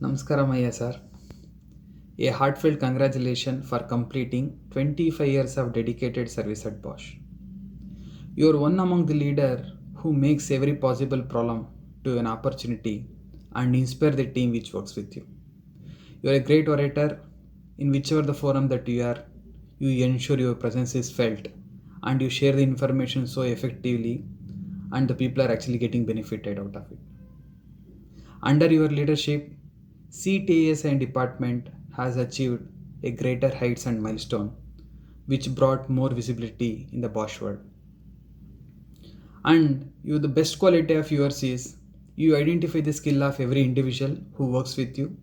Namaskaram, Ayya sir. A heartfelt congratulations for completing 25 years of dedicated service at Bosch. You are one among the leader who makes every possible problem to an opportunity and inspire the team which works with you. You are a great orator in whichever the forum that you are. You ensure your presence is felt and you share the information so effectively and the people are actually getting benefited out of it. Under your leadership, CTAS and department has achieved a greater heights and milestone, which brought more visibility in the Bosch world. And the best quality of yours is you identify the skill of every individual who works with you.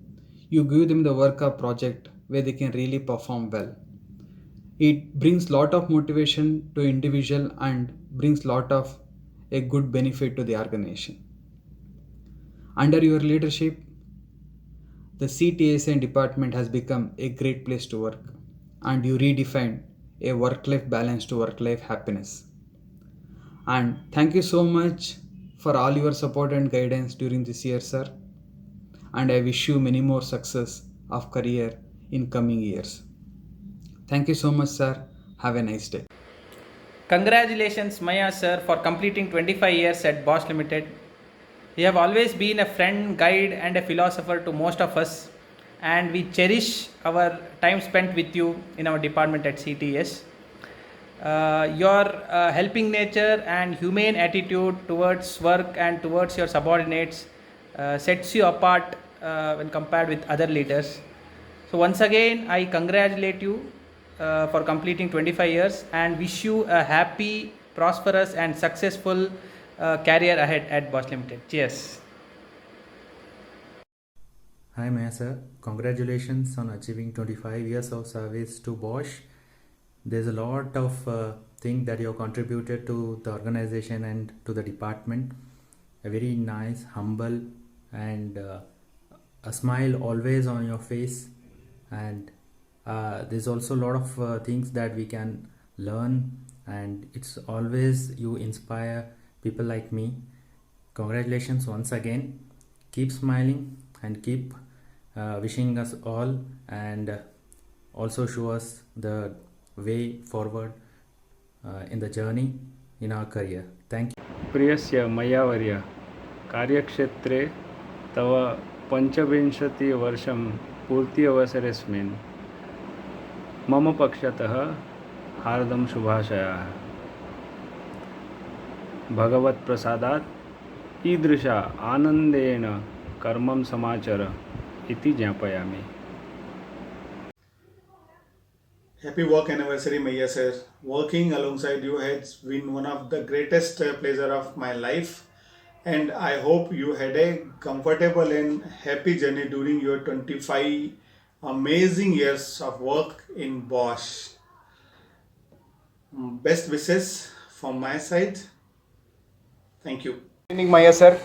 You give them the work or project where they can really perform well. It brings lot of motivation to individual and brings lot of a good benefit to the organization. Under your leadership, the CTSN department has become a great place to work, and you redefined a work life balance to work life happiness. And thank you so much for all your support and guidance during this year, sir. And I wish you many more success of career in coming years. Thank you so much, sir. Have a nice day. Congratulations, Maya sir, for completing 25 years at Bosch Limited. You have always been a friend, guide, and a philosopher to most of us, and we cherish our time spent with you in our department at CTS. Your helping nature and humane attitude towards work and towards your subordinates sets you apart when compared with other leaders. So, once again, I congratulate you for completing 25 years and wish you a happy, prosperous, and successful career ahead at Bosch Limited. Cheers. Hi Maya sir, congratulations on achieving 25 years of service to Bosch. There's a lot of things that you have contributed to the organization and to the department. A very nice, humble, and a smile always on your face. And there's also a lot of things that we can learn, and it's always you inspire people like me. Congratulations once again. Keep smiling and keep wishing us all, and also show us the way forward in the journey in our career. Thank you. प्रियस्य मयावर्य कार्यक्षेत्रे तव पञ्चविंशतिवर्षं पूर्ति अवसरेऽस्मिन् मम पक्षतः हार्दं शुभाशयाः। भगवत्प्रसादात् ईदृश आनन्देन कर्मं समाचर इति ज्ञापयामि। Happy work anniversary, Maya sir. Working alongside you has been one of the greatest pleasure of my life, and I hope you had a comfortable and happy journey during your 25 amazing years of work in Bosch. Best wishes from my side. Thank you. Good evening, Maya sir.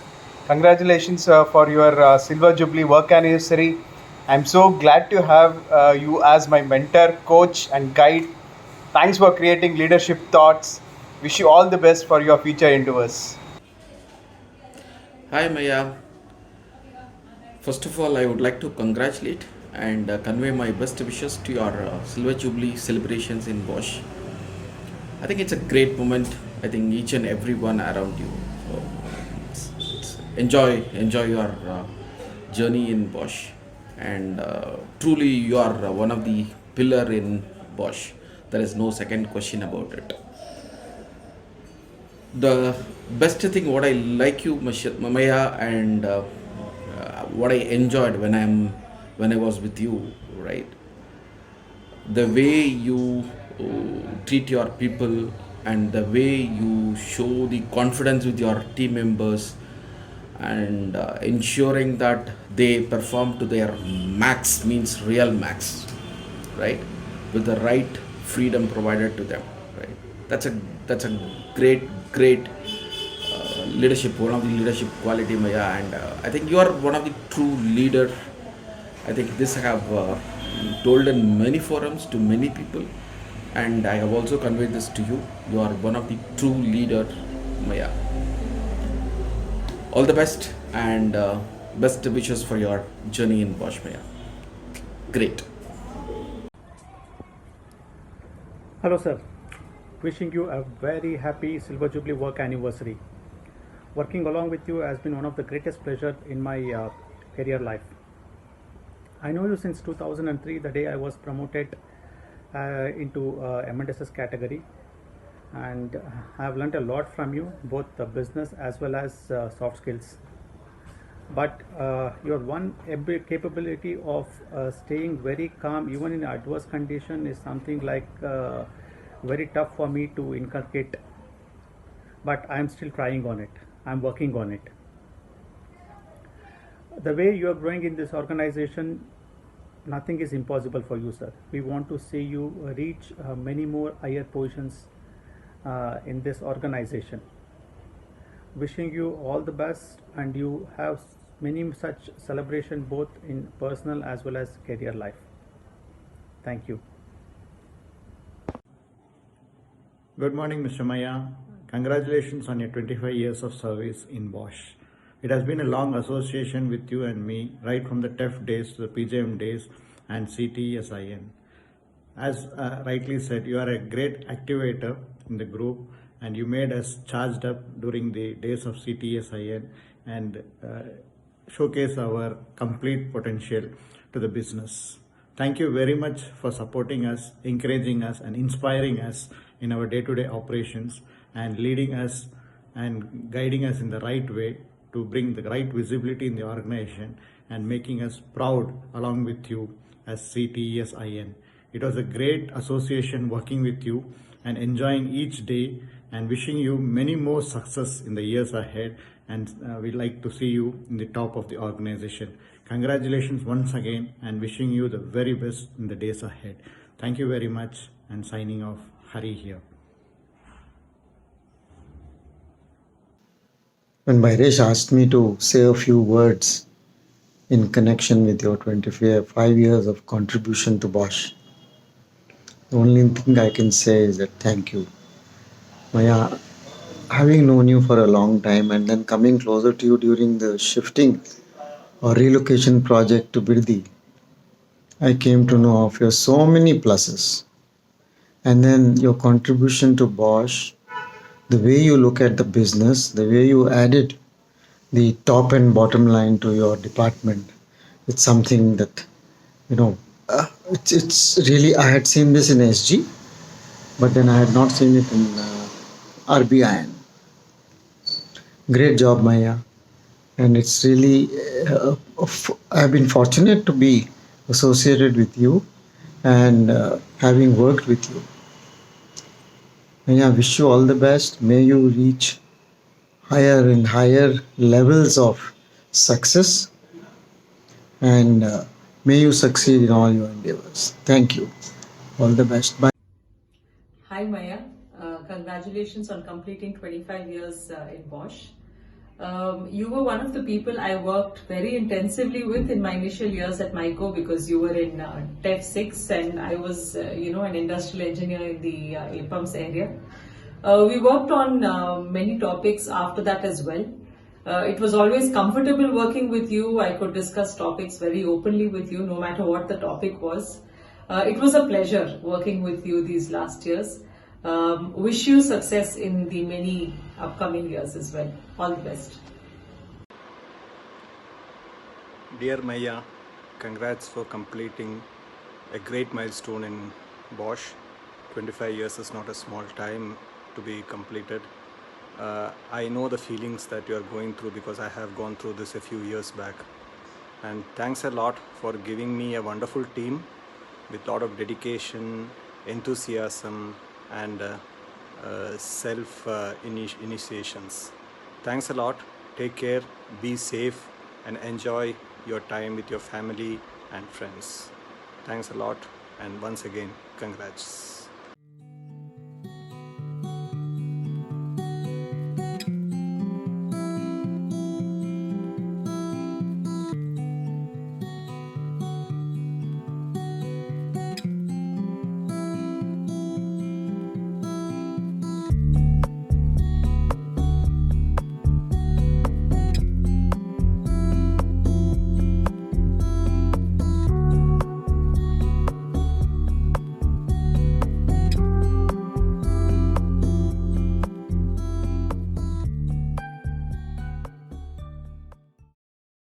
Congratulations for your Silver Jubilee work anniversary. I'm so glad to have you as my mentor, coach, and guide. Thanks for creating leadership thoughts. Wish you all the best for your future endeavors. Hi Maya. First of all, I would like to congratulate and convey my best wishes to your Silver Jubilee celebrations in Bosch. I think it's a great moment. I think each and everyone around you. So enjoy your journey in Bosch, and truly you are one of the pillar in Bosch. There is no second question about it. The best thing what I like you, Maya, and what I enjoyed when I was with you, right? The way you treat your people and the way you show the confidence with your team members, and ensuring that they perform to their max, means real max, right, with the right freedom provided to them, right? That's a great leadership, one of the leadership quality, Maya, and I think you are one of the true leader. I think this I have told in many forums to many people, and I have also conveyed this to you. You are one of the true leader, Maya. All the best, and Best wishes for your journey in Bosch Maya. Great. Hello, sir. Wishing you a very happy Silver Jubilee work anniversary. Working along with you has been one of the greatest pleasure in my career life. I know you since 2003, the day I was promoted into M&SS category, and I have learnt a lot from you, both the business as well as soft skills. But your one capability of staying very calm even in adverse condition is something like very tough for me to inculcate, but I am still trying on it. I am working on it. The way you are growing in this organization, nothing is impossible for you, sir. We want to see you reach many more higher positions in this organization. Wishing you all the best, and you have many such celebration both in personal as well as career life. Thank you. Good morning, Mr. Maya. Congratulations on your 25 years of service in Bosch. It has been a long association with you and me, right from the TEF days to the PJM days and CTESIN. As rightly said, you are a great activator in the group, and you made us charged up during the days of CTESIN and showcase our complete potential to the business. Thank you very much for supporting us, encouraging us, and inspiring us in our day-to-day operations, and leading us and guiding us in the right way to bring the right visibility in the organization and making us proud along with you as CTESIN. It was a great association working with you and enjoying each day, and wishing you many more success in the years ahead, and we'd like to see you in the top of the organization. Congratulations once again, and wishing you the very best in the days ahead. Thank you very much, and signing off, Hari here. When Bhairesh asked me to say a few words in connection with your 25 years of contribution to Bosch, the only thing I can say is that thank you. Maya, having known you for a long time and then coming closer to you during the shifting or relocation project to Birdi, I came to know of your so many pluses. And then your contribution to Bosch, the way you look at the business, the way you added the top and bottom line to your department, it's something that, it's really, I had seen this in SG, but then I had not seen it in RBIN. Great job, Maya. And it's really, I've been fortunate to be associated with you and having worked with you. Maya, wish you all the best. May you reach higher and higher levels of success, and may you succeed in all your endeavors. Thank you. All the best. Bye. Hi Maya, congratulations on completing 25 years in Bosch. You were one of the people I worked very intensively with in my initial years at MICO, because you were in TEF 6 and I was, an industrial engineer in the APUMS area. We worked on many topics after that as well. It was always comfortable working with you. I could discuss topics very openly with you, no matter what the topic was. It was a pleasure working with you these last years. Wish you success in the many upcoming years as well. All the best. Dear Maya, congrats for completing a great milestone in Bosch. 25 years is not a small time to be completed. I know the feelings that you are going through, because I have gone through this a few years back. And thanks a lot for giving me a wonderful team with a lot of dedication, enthusiasm, and self-initiations. Thanks a lot. Take care, be safe, and enjoy your time with your family and friends. Thanks a lot, and once again, congrats.